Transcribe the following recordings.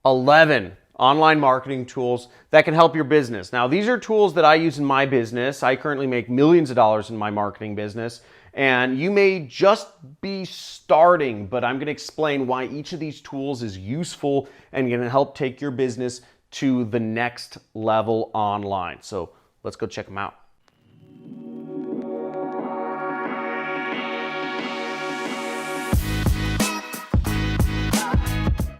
11 online marketing tools that can help your business. Now, these are tools that I use in my business. I currently make millions of dollars in my marketing business, and you may just be starting, but I'm going to explain why each of these tools is useful and going to help take your business to the next level online. So let's go check them out.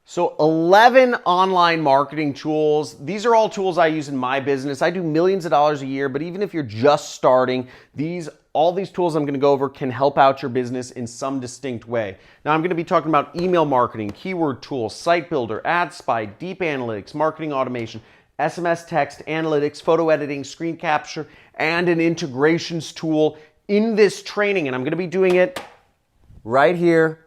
So 11 online marketing tools. These are all tools I use in my business. I do millions of dollars a year, but even if you're just starting, all these tools I'm going to go over can help out your business in some distinct way. Now I'm going to be talking about email marketing, keyword tools, site builder, ad spy, deep analytics, marketing automation, SMS text, analytics, photo editing, screen capture, and an integrations tool in this training. And I'm going to be doing it right here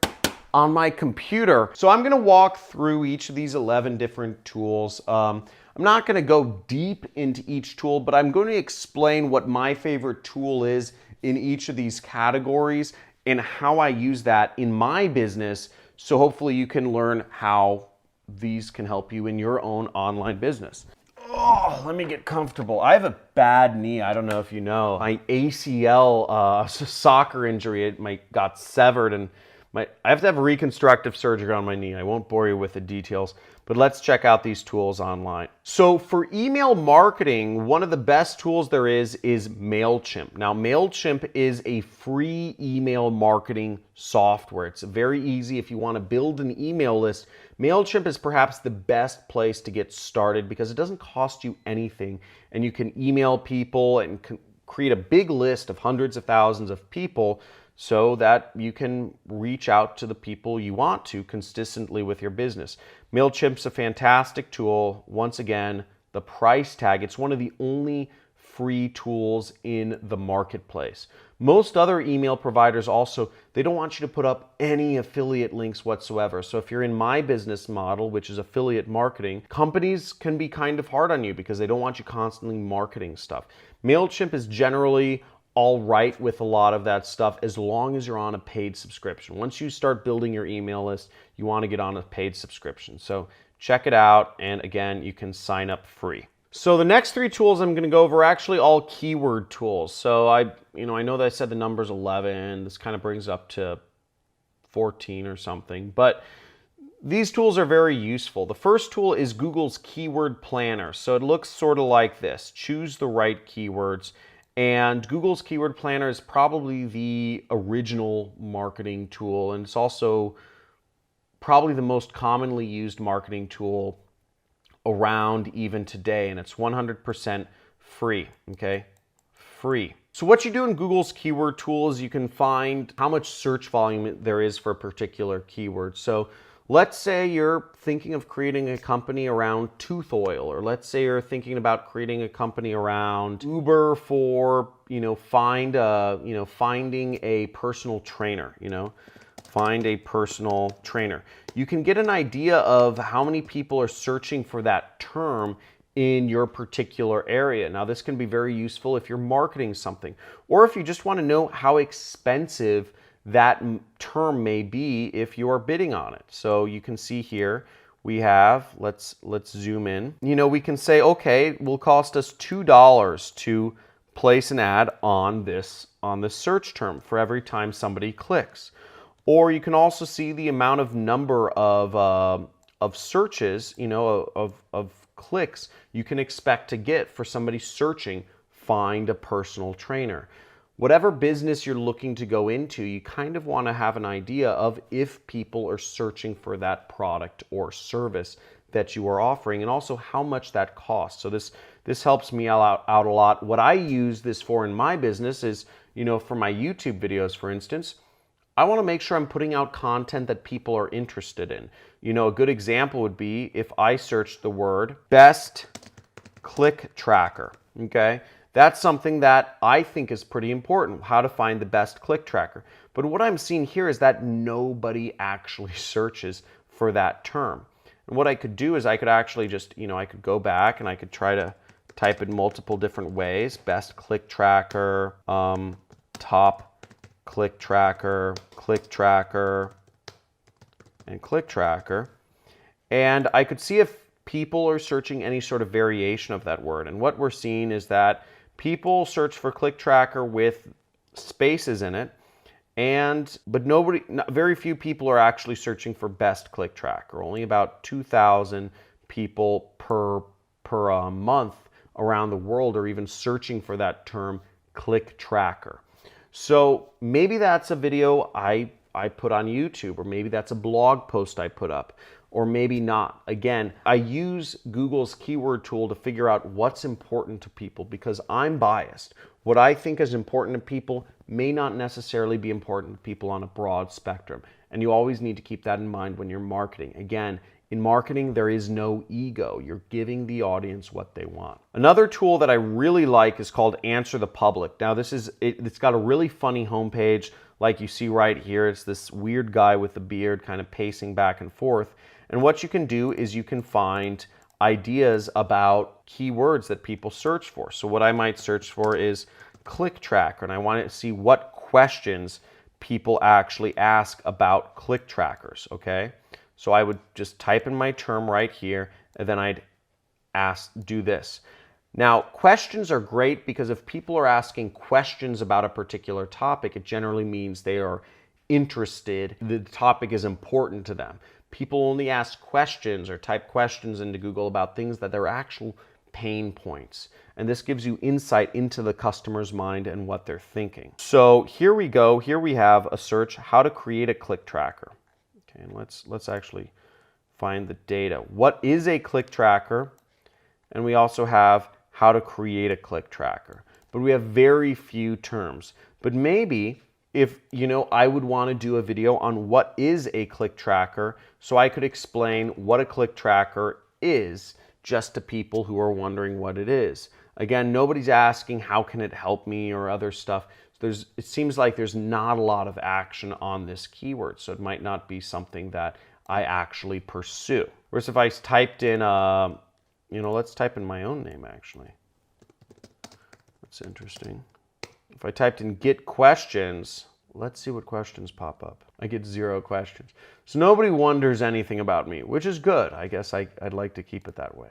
on my computer. So I'm going to walk through each of these 11 different tools. I'm not going to go deep into each tool, but I'm going to explain what my favorite tool is in each of these categories and how I use that in my business. So hopefully you can learn how these can help you in your own online business. Oh, let me get comfortable. I have a bad knee. I don't know if you know. My ACL soccer injury, got severed, and I have to have reconstructive surgery on my knee. I won't bore you with the details, but let's check out these tools online. So for email marketing, one of the best tools there is MailChimp. Now, MailChimp is a free email marketing software. It's very easy if you want to build an email list. MailChimp is perhaps the best place to get started because it doesn't cost you anything, and you can email people and create a big list of hundreds of thousands of people so that you can reach out to the people you want to consistently with your business. MailChimp's a fantastic tool. Once again, the price tag, it's one of the only free tools in the marketplace. Most other email providers also, they don't want you to put up any affiliate links whatsoever. So if you're in my business model, which is affiliate marketing, companies can be kind of hard on you because they don't want you constantly marketing stuff. MailChimp is generally all right with a lot of that stuff as long as you're on a paid subscription. Once you start building your email list, you want to get on a paid subscription. So check it out, and again, you can sign up free. So the next three tools I'm going to go over are actually all keyword tools. So I know that I said the number's 11. This kind of brings up to 14 or something, but these tools are very useful. The first tool is Google's Keyword Planner. So it looks sort of like this. Choose the right keywords. And Google's Keyword Planner is probably the original marketing tool, and it's also probably the most commonly used marketing tool around even today, and it's 100% free, okay? Free. So what you do in Google's keyword tool is you can find how much search volume there is for a particular keyword. So let's say you're thinking of creating a company around tooth oil, or let's say you're thinking about creating a company around Uber for, finding a personal trainer, find a personal trainer. You can get an idea of how many people are searching for that term in your particular area. Now, this can be very useful if you're marketing something, or if you just want to know how expensive that term may be if you are bidding on it. So you can see here we have, let's zoom in. We can say, okay, it will cost us $2 to place an ad on this search term for every time somebody clicks. Or you can also see the amount of number of searches, of clicks you can expect to get for somebody searching find a personal trainer. Whatever business you're looking to go into, you kind of want to have an idea of if people are searching for that product or service that you are offering, and also how much that costs. So this helps me out a lot. What I use this for in my business is, for my YouTube videos, for instance, I want to make sure I'm putting out content that people are interested in. A good example would be if I search the word best click tracker, okay? That's something that I think is pretty important, how to find the best click tracker. But what I'm seeing here is that nobody actually searches for that term. And what I could do is I could actually just, I could go back and I could try to type it multiple different ways. Best click tracker, top click tracker, and click tracker. And I could see if people are searching any sort of variation of that word. And what we're seeing is that people search for click tracker with spaces in it, but very few people are actually searching for best click tracker. Only about 2,000 people per month around the world are even searching for that term click tracker. So maybe that's a video I put on YouTube, or maybe that's a blog post I put up, or maybe not. Again, I use Google's keyword tool to figure out what's important to people because I'm biased. What I think is important to people may not necessarily be important to people on a broad spectrum. And you always need to keep that in mind when you're marketing. Again, in marketing, there is no ego. You're giving the audience what they want. Another tool that I really like is called Answer the Public. Now, it's got a really funny homepage like you see right here. It's this weird guy with a beard kind of pacing back and forth. And what you can do is you can find ideas about keywords that people search for. So what I might search for is click tracker, and I want to see what questions people actually ask about click trackers, okay? So I would just type in my term right here, and then I'd do this. Now, questions are great because if people are asking questions about a particular topic, it generally means they are interested, the topic is important to them. People only ask questions or type questions into Google about things that are actual pain points. And this gives you insight into the customer's mind and what they're thinking. So here we go. Here we have a search, how to create a click tracker. Okay, and let's actually find the data. What is a click tracker? And we also have how to create a click tracker. But we have very few terms. But maybe if, I would want to do a video on what is a click tracker so I could explain what a click tracker is just to people who are wondering what it is. Again, nobody's asking how can it help me or other stuff. It seems like there's not a lot of action on this keyword, so it might not be something that I actually pursue. Whereas if I typed in, let's type in my own name actually. That's interesting. If I typed in get questions, let's see what questions pop up. I get 0 questions. So nobody wonders anything about me, which is good. I guess I'd like to keep it that way.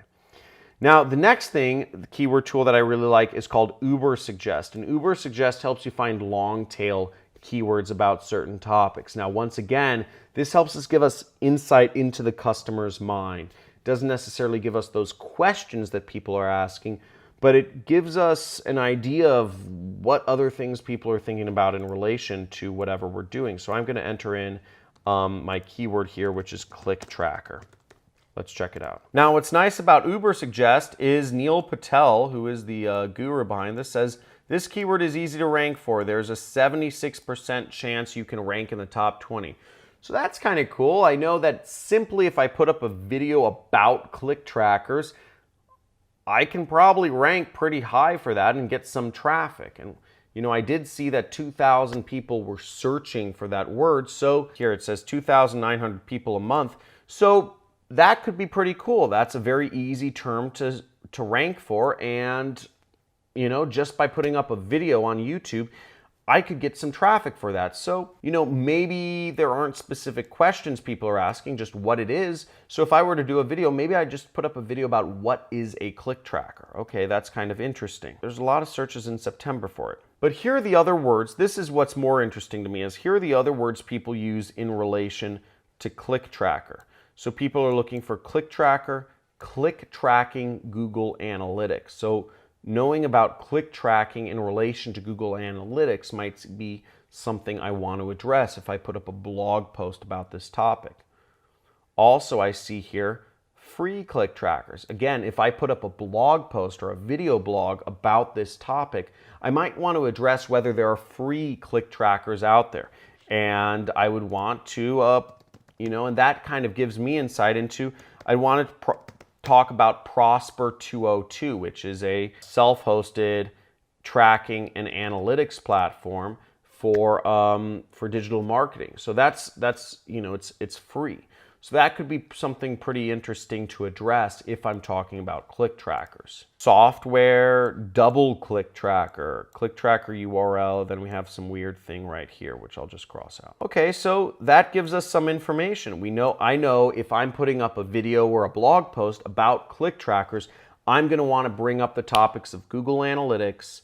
Now, the next thing, the keyword tool that I really like is called Ubersuggest. And Ubersuggest helps you find long tail keywords about certain topics. Now, once again, this helps us give us insight into the customer's mind. It doesn't necessarily give us those questions that people are asking, but it gives us an idea of what other things people are thinking about in relation to whatever we're doing. So I'm going to enter in my keyword here, which is click tracker. Let's check it out. Now, what's nice about Ubersuggest is Neil Patel, who is the guru behind this, says this keyword is easy to rank for. There's a 76% chance you can rank in the top 20. So that's kind of cool. I know that simply if I put up a video about click trackers, I can probably rank pretty high for that and get some traffic. And I did see that 2,000 people were searching for that word. So here it says 2,900 people a month. So that could be pretty cool. That's a very easy term to rank for. And, just by putting up a video on YouTube, I could get some traffic for that. So, maybe there aren't specific questions people are asking, just what it is. So if I were to do a video, maybe I just put up a video about what is a click tracker. Okay, that's kind of interesting. There's a lot of searches in September for it. But here are the other words. This is what's more interesting to me, is here are the other words people use in relation to click tracker. So people are looking for click tracker, click tracking, Google Analytics. So knowing about click tracking in relation to Google Analytics might be something I want to address if I put up a blog post about this topic. Also, I see here free click trackers. Again, if I put up a blog post or a video blog about this topic, I might want to address whether there are free click trackers out there. And I would want to, and that kind of gives me insight into, I want to talk about Prosper 202, which is a self-hosted tracking and analytics platform for digital marketing. So that's it's free. So that could be something pretty interesting to address if I'm talking about click trackers. Software, double click tracker URL, then we have some weird thing right here, which I'll just cross out. Okay, so that gives us some information. I know if I'm putting up a video or a blog post about click trackers, I'm gonna wanna bring up the topics of Google Analytics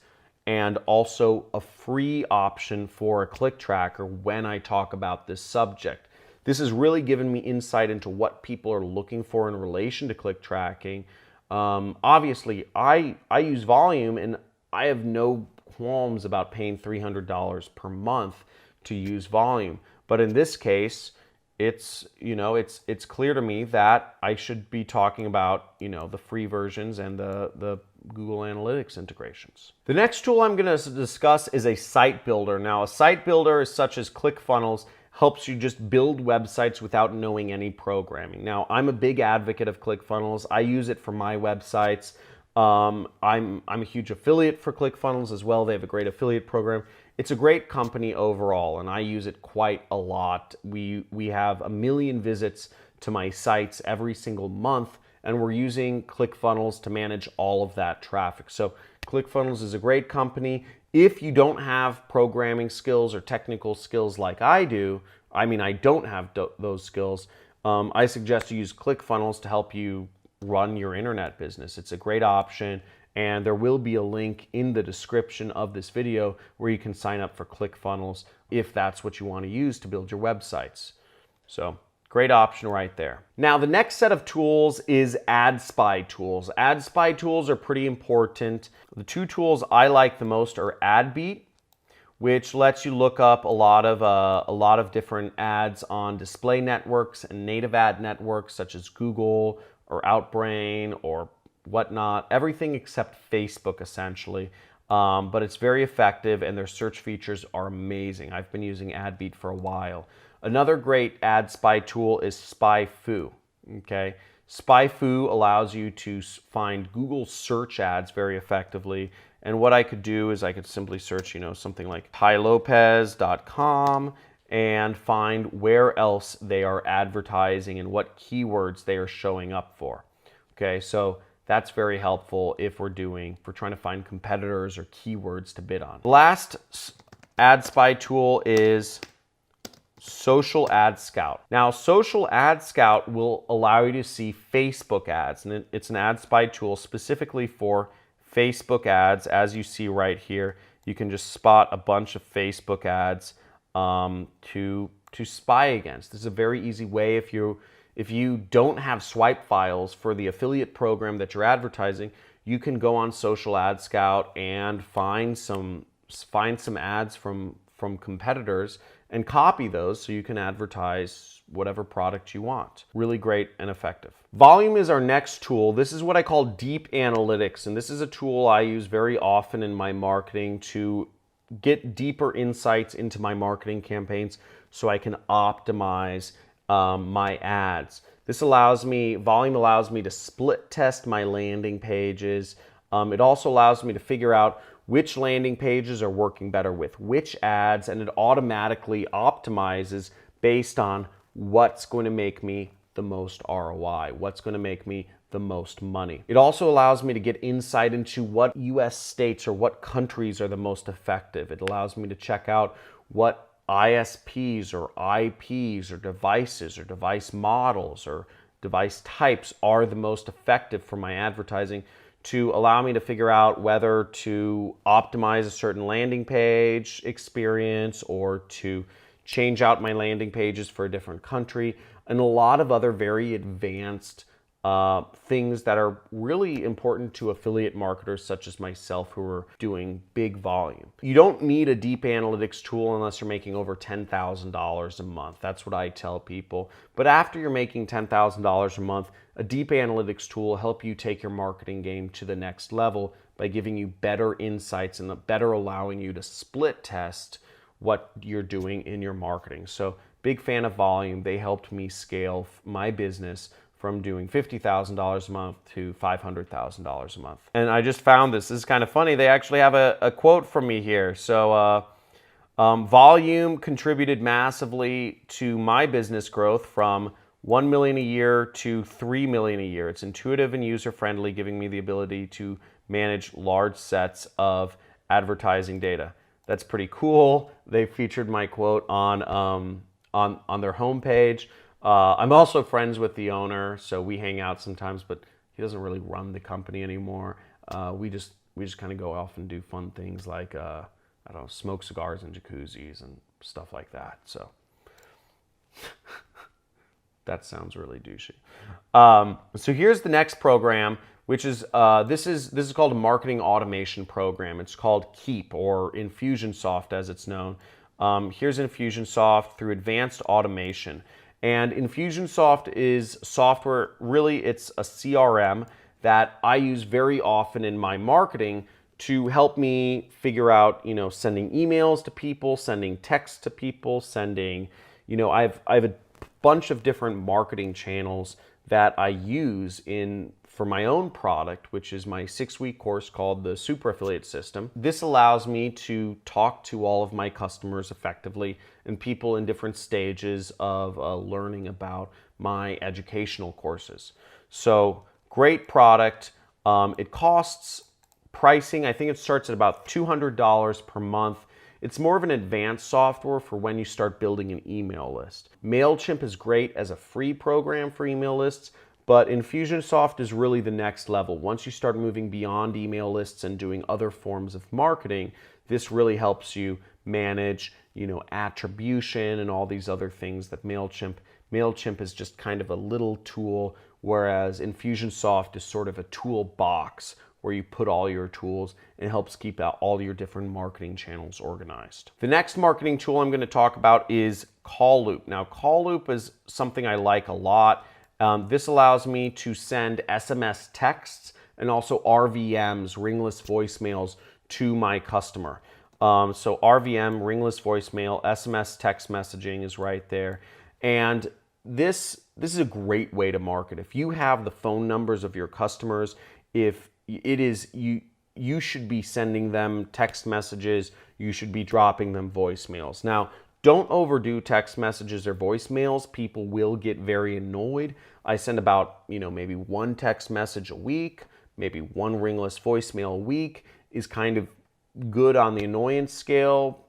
and also a free option for a click tracker when I talk about this subject. This has really given me insight into what people are looking for in relation to click tracking. Obviously, I use Volume, and I have no qualms about paying $300 per month to use Volume. But in this case, it's clear to me that I should be talking about the free versions and the Google Analytics integrations. The next tool I'm going to discuss is a site builder. Now, a site builder such as ClickFunnels helps you just build websites without knowing any programming. Now, I'm a big advocate of ClickFunnels. I use it for my websites. I'm a huge affiliate for ClickFunnels as well. They have a great affiliate program. It's a great company overall, and I use it quite a lot. We have 1 million visits to my sites every single month, and we're using ClickFunnels to manage all of that traffic. So ClickFunnels is a great company. If you don't have programming skills or technical skills like I do, I don't have those skills, I suggest you use ClickFunnels to help you run your internet business. It's a great option, and there will be a link in the description of this video where you can sign up for ClickFunnels if that's what you want to use to build your websites. So great option right there. Now, the next set of tools is AdSpy tools. AdSpy tools are pretty important. The two tools I like the most are AdBeat, which lets you look up a lot of different ads on display networks and native ad networks such as Google or Outbrain or whatnot, everything except Facebook essentially. But it's very effective, and their search features are amazing. I've been using AdBeat for a while. Another great AdSpy tool is SpyFu. Okay, SpyFu allows you to find Google search ads very effectively. And what I could do is I could simply search, something like TaiLopez.com and find where else they are advertising and what keywords they are showing up for. Okay, so that's very helpful if we're trying to find competitors or keywords to bid on. The last AdSpy tool is Social Ad Scout. Now, Social Ad Scout will allow you to see Facebook ads, and it's an AdSpy tool specifically for Facebook ads. As you see right here, you can just spot a bunch of Facebook ads to spy against. This is a very easy way if you don't have swipe files for the affiliate program that you're advertising, you can go on Social Ad Scout and find some ads from competitors and copy those so you can advertise whatever product you want. Really great and effective. Volume is our next tool. This is what I call deep analytics, and this is a tool I use very often in my marketing to get deeper insights into my marketing campaigns so I can optimize my ads. Volume allows me to split test my landing pages. It also allows me to figure out which landing pages are working better with which ads, and it automatically optimizes based on what's going to make me the most ROI, what's going to make me the most money. It also allows me to get insight into what US states or what countries are the most effective. It allows me to check out what ISPs or IPs or devices or device models or device types are the most effective for my advertising, to allow me to figure out whether to optimize a certain landing page experience or to change out my landing pages for a different country, and a lot of other very advanced things that are really important to affiliate marketers such as myself who are doing big volume. You don't need a deep analytics tool unless you're making over $10,000 a month. That's what I tell people. But after you're making $10,000 a month, a deep analytics tool will help you take your marketing game to the next level by giving you better insights and better allowing you to split test what you're doing in your marketing. So big fan of Volume. They helped me scale my business from doing $50,000 a month to $500,000 a month. And I just found this is kind of funny. They actually have a quote from me here. So Volume contributed massively to my business growth from 1 million a year to 3 million a year. It's intuitive and user-friendly, giving me the ability to manage large sets of advertising data. That's pretty cool. They featured my quote on their homepage. I'm also friends with the owner, so we hang out sometimes, but he doesn't really run the company anymore. We just kind of go off and do fun things like I don't know, smoke cigars in jacuzzis and stuff like that. So that sounds really douchey. So here's the next program, which is this is called a marketing automation program. It's called Keep, or Infusionsoft as it's known. Here's Infusionsoft through advanced automation. And Infusionsoft is software, really it's a CRM that I use very often in my marketing to help me figure out, sending emails to people, sending texts to people, sending, I have a bunch of different marketing channels that I use for my own product, which is my 6-week course called the Super Affiliate System. This allows me to talk to all of my customers effectively and people in different stages of learning about my educational courses. So great product. It costs pricing, I think it starts at about $200 per month. It's more of an advanced software for when you start building an email list. MailChimp is great as a free program for email lists, but Infusionsoft is really the next level. Once you start moving beyond email lists and doing other forms of marketing, this really helps you manage, attribution and all these other things that MailChimp is just kind of a little tool, whereas Infusionsoft is sort of a toolbox where you put all your tools and helps keep out all your different marketing channels organized. The next marketing tool I'm going to talk about is CallLoop. Now, CallLoop is something I like a lot. This allows me to send SMS texts and also RVMs, ringless voicemails, to my customer. So RVM, ringless voicemail, SMS text messaging is right there. And this is a great way to market. If you have the phone numbers of your customers, if it is you should be sending them text messages, you should be dropping them voicemails. Now, don't overdo text messages or voicemails. People will get very annoyed. I send about, maybe one text message a week, maybe one ringless voicemail a week is kind of good on the annoyance scale.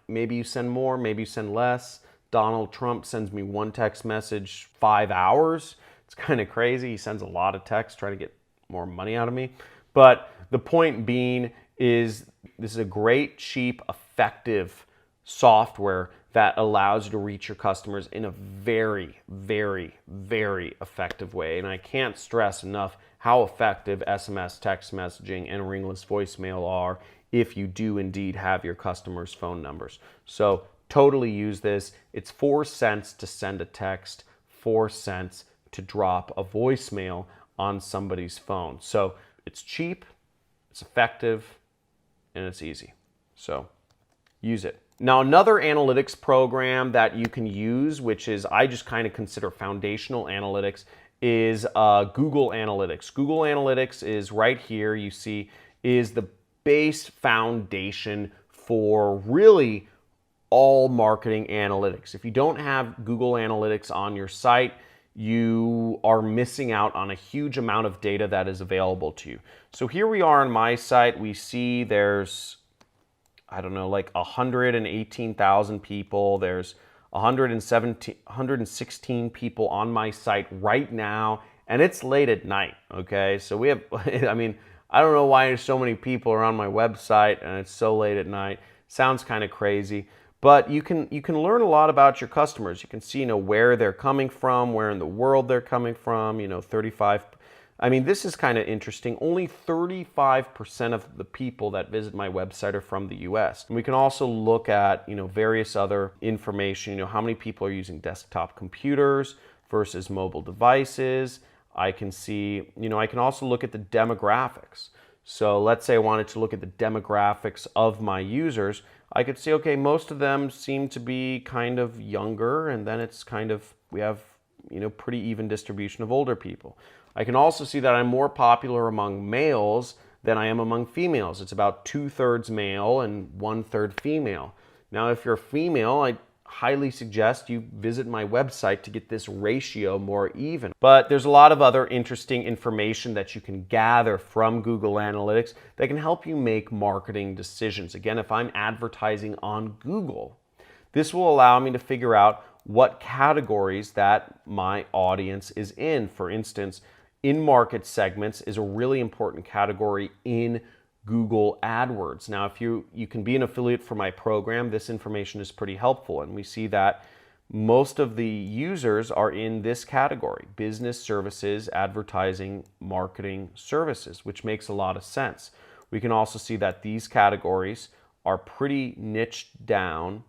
Maybe you send more, maybe you send less. Donald Trump sends me one text message 5 hours. It's kind of crazy. He sends a lot of text trying to get more money out of me. But the point being is this is a great, cheap, effective software that allows you to reach your customers in a very, very, very effective way. And I can't stress enough how effective SMS text messaging and ringless voicemail are if you do indeed have your customers' phone numbers. So totally use this. It's 4 cents to send a text, 4 cents to drop a voicemail on somebody's phone. So it's cheap, it's effective, and it's easy. So use it. Now, another analytics program that you can use, which is I just kind of consider foundational analytics, is Google Analytics. Google Analytics is right here, you see, is the base foundation for really all marketing analytics. If you don't have Google Analytics on your site, you are missing out on a huge amount of data that is available to you. So here we are on my site. We see there's, I don't know, like 118,000 people. There's 116 people on my site right now, and it's late at night, okay? So we have, I mean, I don't know why there's so many people around my website and it's so late at night. Sounds kind of crazy. But you can learn a lot about your customers. You can see, where they're coming from, where in the world they're coming from, 35. I mean, this is kind of interesting. Only 35% of the people that visit my website are from the US. And we can also look at, various other information, how many people are using desktop computers versus mobile devices. I can see, I can also look at the demographics. So let's say I wanted to look at the demographics of my users. I could see, okay, most of them seem to be kind of younger, and then it's kind of, we have, pretty even distribution of older people. I can also see that I'm more popular among males than I am among females. It's about 2/3 male and 1/3 female. Now, if you're female, highly suggest you visit my website to get this ratio more even. But there's a lot of other interesting information that you can gather from Google Analytics that can help you make marketing decisions. Again, if I'm advertising on Google, this will allow me to figure out what categories that my audience is in. For instance, in-market segments is a really important category in Google AdWords. Now, if you can be an affiliate for my program, this information is pretty helpful. And we see that most of the users are in this category: business services, advertising, marketing services, which makes a lot of sense. We can also see that these categories are pretty niched down.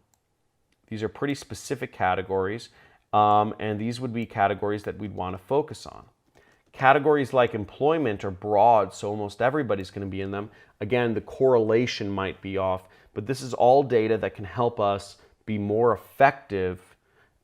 These are pretty specific categories, and these would be categories that we'd want to focus on. Categories like employment are broad, so almost everybody's going to be in them. Again, the correlation might be off, but this is all data that can help us be more effective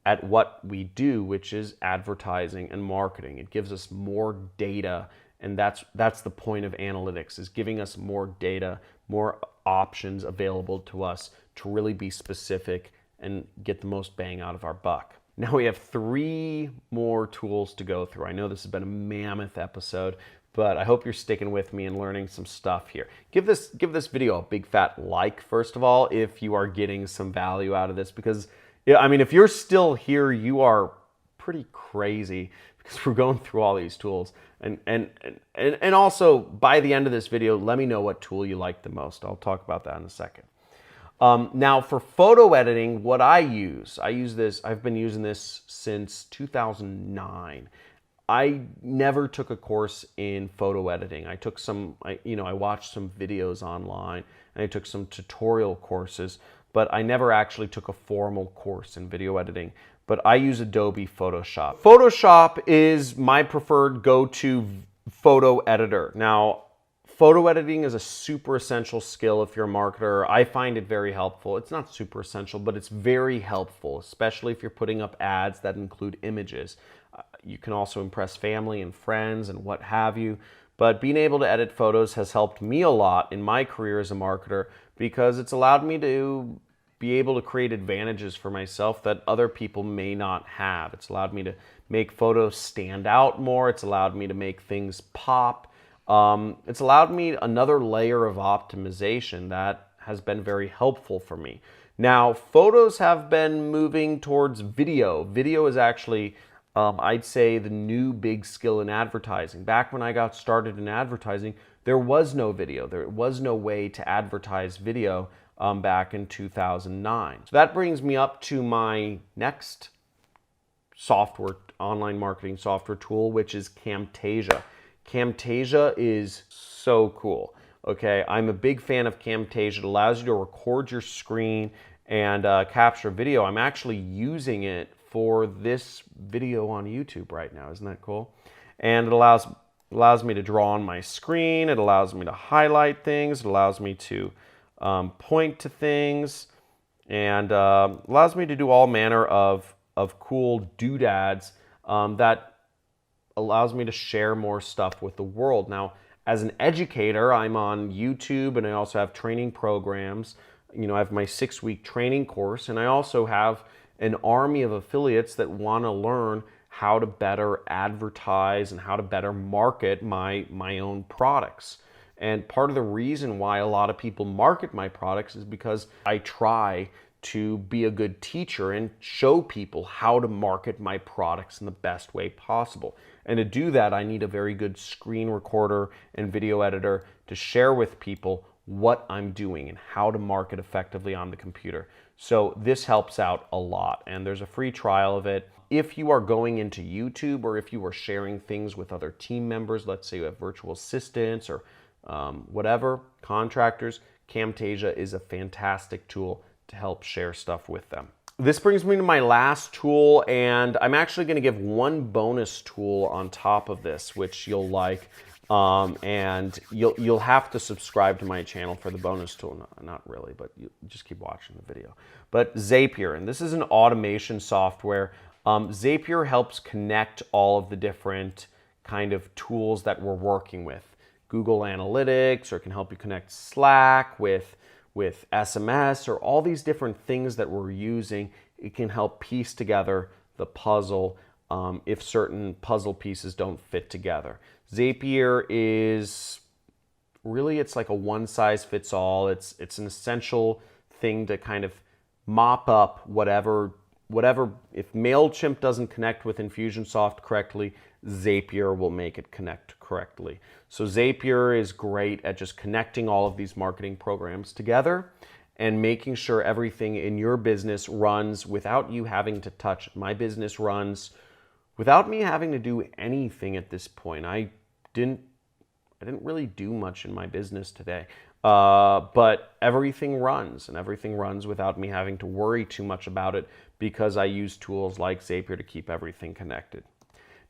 at what we do, which is advertising and marketing. It gives us more data, and that's the point of analytics, is giving us more data, more options available to us to really be specific and get the most bang out of our buck. Now we have 3 more tools to go through. I know this has been a mammoth episode, but I hope you're sticking with me and learning some stuff here. Give this video a big fat like, first of all, if you are getting some value out of this, because I mean, if you're still here, you are pretty crazy, because we're going through all these tools. And also, by the end of this video, let me know what tool you like the most. I'll talk about that in a second. Now for photo editing, what I use this, I've been using this since 2009. I never took a course in photo editing. I took I watched some videos online, and I took some tutorial courses, but I never actually took a formal course in video editing. But I use Adobe Photoshop. Photoshop is my preferred go-to photo editor. Now, photo editing is a super essential skill if you're a marketer. I find it very helpful. It's not super essential, but it's very helpful, especially if you're putting up ads that include images. You can also impress family and friends and what have you. But being able to edit photos has helped me a lot in my career as a marketer, because it's allowed me to be able to create advantages for myself that other people may not have. It's allowed me to make photos stand out more. It's allowed me to make things pop. It's allowed me another layer of optimization that has been very helpful for me. Now, photos have been moving towards video. Video is actually, I'd say, the new big skill in advertising. Back when I got started in advertising, there was no video. There was no way to advertise video back in 2009. So that brings me up to my next online marketing software tool, which is Camtasia. Camtasia is so cool. Okay, I'm a big fan of Camtasia. It allows you to record your screen and capture video. I'm actually using it for this video on YouTube right now. Isn't that cool? And it allows me to draw on my screen. It allows me to highlight things. It allows me to point to things, and allows me to do all manner of cool doodads that allows me to share more stuff with the world. Now, as an educator, I'm on YouTube, and I also have training programs. You know, I have my 6-week training course, and I also have an army of affiliates that want to learn how to better advertise and how to better market my own products. And part of the reason why a lot of people market my products is because I try to be a good teacher and show people how to market my products in the best way possible. And to do that, I need a very good screen recorder and video editor to share with people what I'm doing and how to market effectively on the computer. So this helps out a lot, and there's a free trial of it. If you are going into YouTube, or if you are sharing things with other team members, let's say you have virtual assistants or whatever, contractors, Camtasia is a fantastic tool to help share stuff with them. This brings me to my last tool, and I'm actually going to give one bonus tool on top of this, which you'll like, and you'll have to subscribe to my channel for the bonus tool. Not really, but you just keep watching the video. But Zapier, and this is an automation software. Zapier helps connect all of the different kind of tools that we're working with. Google Analytics, or it can help you connect Slack with SMS, or all these different things that we're using. it can help piece together the puzzle if certain puzzle pieces don't fit together. Zapier is really, it's like a one size fits all. It's an essential thing to kind of mop up whatever, if MailChimp doesn't connect with Infusionsoft correctly, Zapier will make it connect correctly. So Zapier is great at just connecting all of these marketing programs together and making sure everything in your business runs without you having to touch it. My business runs without me having to do anything at this point. I didn't really do much in my business today, but everything runs, and everything runs without me having to worry too much about it because I use tools like Zapier to keep everything connected.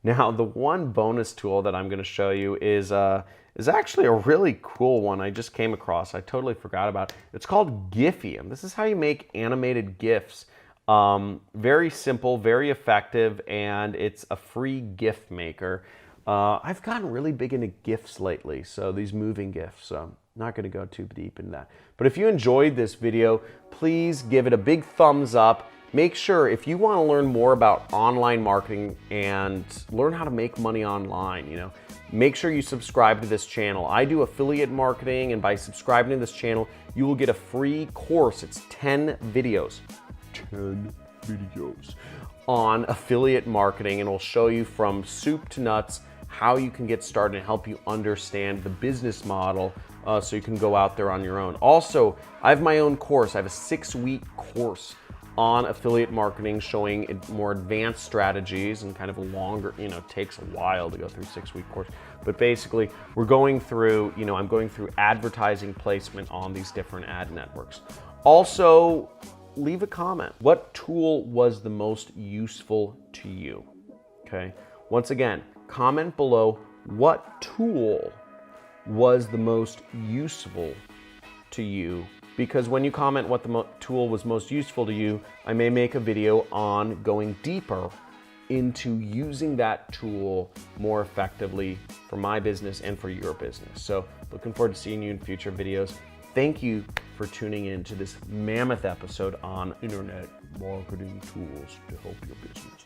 Now, the one bonus tool that I'm going to show you is actually a really cool one I just came across. I totally forgot about it. It's called Giphy. This is how you make animated GIFs. Very simple, very effective, and it's a free GIF maker. I've gotten really big into GIFs lately, so these moving GIFs. So I'm not going to go too deep into that. But if you enjoyed this video, please give it a big thumbs up. Make sure, if you want to learn more about online marketing and learn how to make money online, make sure you subscribe to this channel. I do affiliate marketing, and by subscribing to this channel, you will get a free course. It's 10 videos. 10 videos on affiliate marketing, and it'll show you from soup to nuts how you can get started and help you understand the business model so you can go out there on your own. Also, I have my own course. I have a 6-week course on affiliate marketing showing more advanced strategies and kind of a longer, takes a while to go through a 6-week course. But basically, we're going through, I'm going through advertising placement on these different ad networks. Also, leave a comment. What tool was the most useful to you? Okay. Once again, comment below what tool was the most useful to you, because when you comment what the tool was most useful to you, I may make a video on going deeper into using that tool more effectively for my business and for your business. So looking forward to seeing you in future videos. Thank you for tuning in to this mammoth episode on internet marketing tools to help your business.